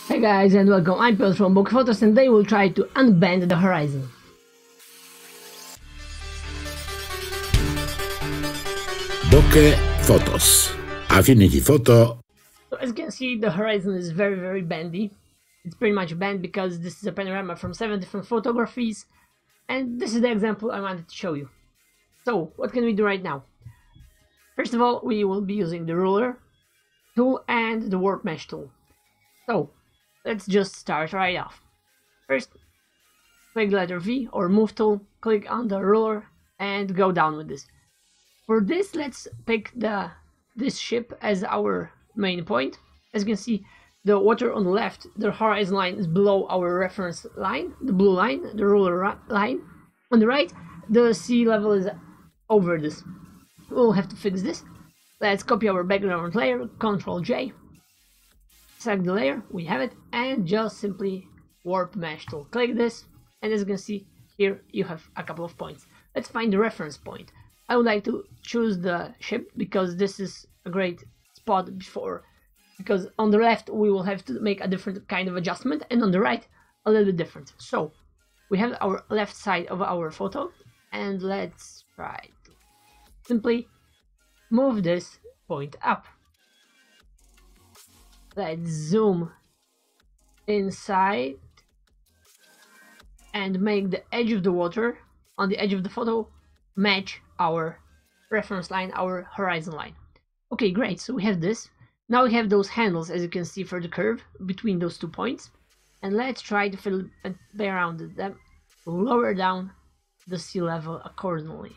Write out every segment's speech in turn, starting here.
Hey guys and welcome, I'm Piotr from Luquify Photos and today we'll try to unbend the horizon. Bokeh Photos. Affinity Photo. So as you can see, the horizon is very bendy. It's pretty much bent because this is a panorama from 7 different photographies, and this is the example I wanted to show you. So what can we do right now? First of all, we will be using the ruler tool and the warp mesh tool. So let's just start right off. First, click the letter V or move tool, click on the ruler and go down with this. For this, let's pick this ship as our main point. As you can see, the water on the left, the horizon line is below our reference line, the blue line, the ruler line. On the right, the sea level is over this. We'll have to fix this. Let's copy our background layer, Ctrl J, select the layer, we have it, and just simply warp mesh tool. Click this, and as you can see here, you have a couple of points. Let's find the reference point. I would like to choose the ship because this is a great spot because on the left we will have to make a different kind of adjustment, and on the right a little bit different. So we have our left side of our photo, and let's try to simply move this point up. Let's zoom inside and make the edge of the water on the edge of the photo match our reference line, our horizon line. Okay, great, so we have this. Now we have those handles, as you can see, for the curve between those 2 points, and let's try to fill and play around with them, lower down the sea level accordingly.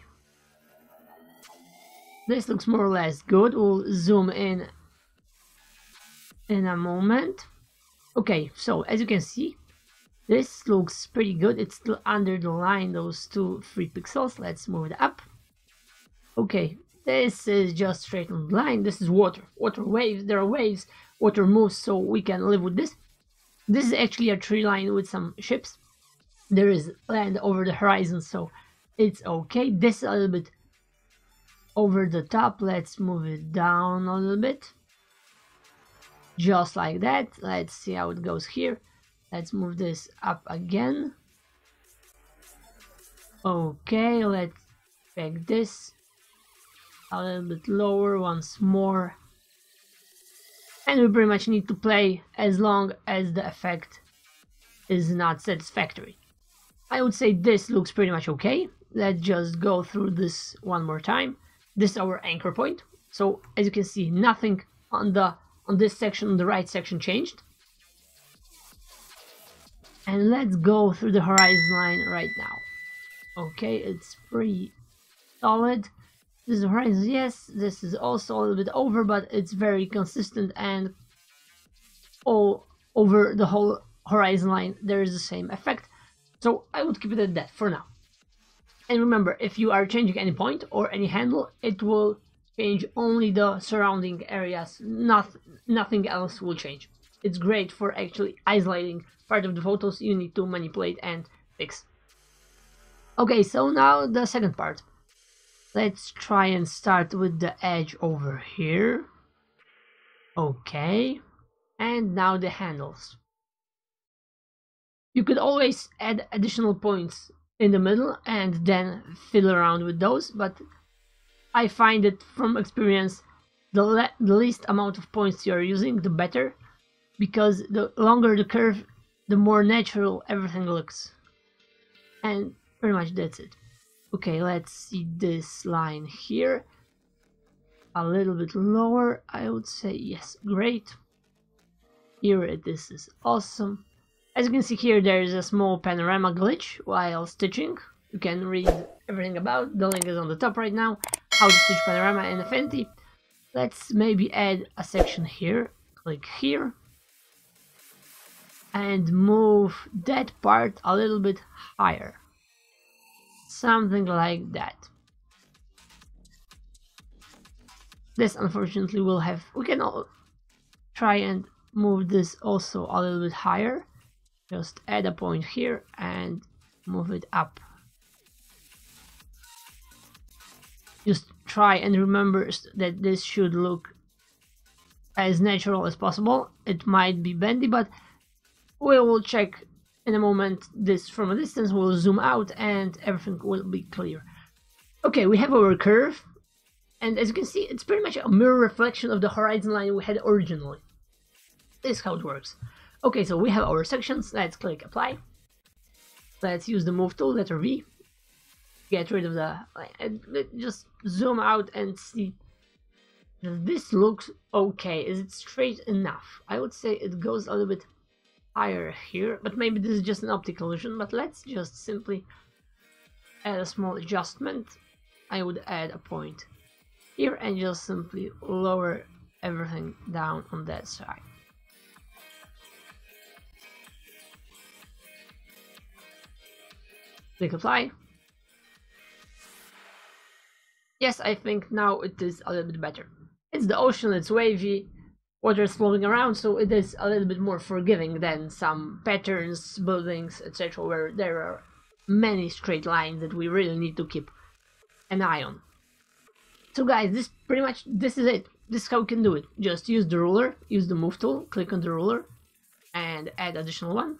This looks more or less good. We'll zoom in a moment. Okay, so as you can see, this looks pretty good. It's still under the line, those 3 pixels. Let's move it up. Okay, this is just straight on the line. This is water waves. There are waves, water moves, so we can live with this. This is actually a tree line with some ships. There is land over the horizon, so it's okay. This is a little bit over the top. Let's move it down a little bit, just like that. Let's see how it goes here. Let's move this up again. Okay, let's take this a little bit lower once more, and we pretty much need to play as long as the effect is not satisfactory. I would say this looks pretty much okay. Let's just go through this one more time. This is our anchor point. So as you can see, nothing on this section, on the right section, changed. And let's go through the horizon line right now. Okay, it's pretty solid. This is the horizon, yes, this is also a little bit over, but it's very consistent, and all over the whole horizon line there is the same effect. So I would keep it at that for now. And remember, if you are changing any point or any handle, it will change only the surrounding areas. Nothing else will change. It's great for actually isolating part of the photos you need to manipulate and fix. Okay, so now the second part. Let's try and start with the edge over here. Okay, and now the handles. You could always add additional points in the middle and then fiddle around with those, but I find that from experience, the least amount of points you are using, the better, because the longer the curve, the more natural everything looks. And pretty much that's it. Okay, let's see this line here. A little bit lower, I would say. Yes, great. Here this is awesome. As you can see here, there is a small panorama glitch while stitching. You can read everything about. The link is on the top right now. How to stitch panorama in Affinity. Let's maybe add a section here. Click here. And move that part a little bit higher. Something like that. This unfortunately will have, we can all try and move this also a little bit higher. Just add a point here and move it up. Just try and remember that this should look as natural as possible. It might be bendy, but we will check in a moment this from a distance. We'll zoom out and everything will be clear. Okay, we have our curve, and as you can see, it's pretty much a mirror reflection of the horizon line we had originally. This is how it works. Okay, so we have our sections. Let's click apply. Let's use the move tool, letter V. Get rid of the... just zoom out and see. This looks okay. Is it straight enough? I would say it goes a little bit higher here, but maybe this is just an optical illusion. But let's just simply add a small adjustment. I would add a point here and just simply lower everything down on that side. Click apply. Yes, I think now it is a little bit better. It's the ocean, it's wavy, water is flowing around, so it is a little bit more forgiving than some patterns, buildings, etc., where there are many straight lines that we really need to keep an eye on. So guys, this is it. This is how you can do it. Just use the ruler, use the move tool, click on the ruler, and add additional one.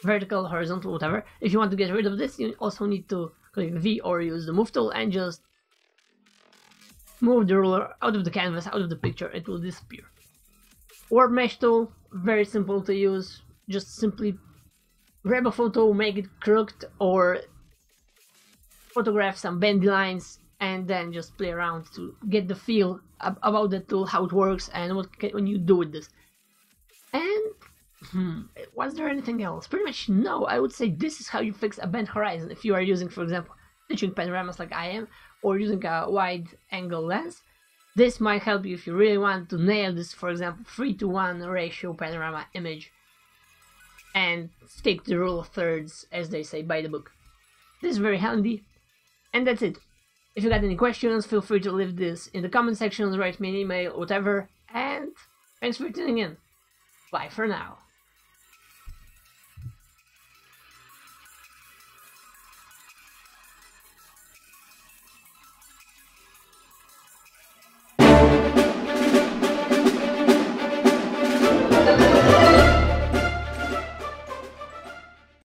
Vertical, horizontal, whatever. If you want to get rid of this, you also need to click V or use the move tool and just move the ruler out of the canvas, out of the picture. It will disappear. Warp mesh tool, very simple to use. Just simply grab a photo, make it crooked, or photograph some bendy lines, and then just play around to get the feel about the tool, how it works, and what can you do with this. And was there anything else? Pretty much no. I would say this is how you fix a bent horizon if you are using, for example, stitching panoramas like I am, or using a wide angle lens. This might help you if you really want to nail this, for example, 3:1 ratio panorama image and stick the rule of thirds, as they say by the book. This is very handy, and that's it. If you got any questions, feel free to leave this in the comment section, write me an email, whatever, and thanks for tuning in. Bye for now.